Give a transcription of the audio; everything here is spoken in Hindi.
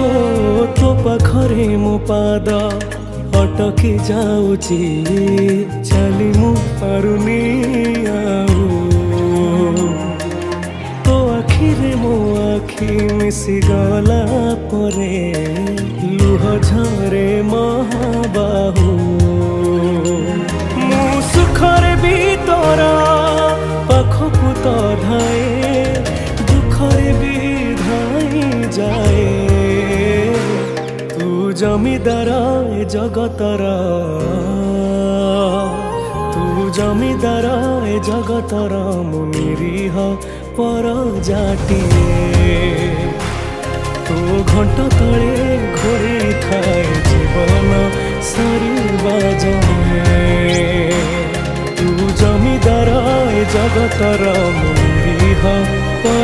ओ तो पाखरे मो पाद अटकी जाऊची चली मु पारुनी आऊ तो आखिरे मो आखि मिसी गला परे लुह झरे महाबाहू मु सुखरे भी तोरा पाखकु तो धाए दुखरे भी धाई जाए तू जमीदार ए जगतर तू जमीदार ए जगतर मु निरीह पर जाटिए तू घंट तले घोड़ी थाए जीवन सरिबा जाए तू जमीदार ए जगतर मु निरीह पर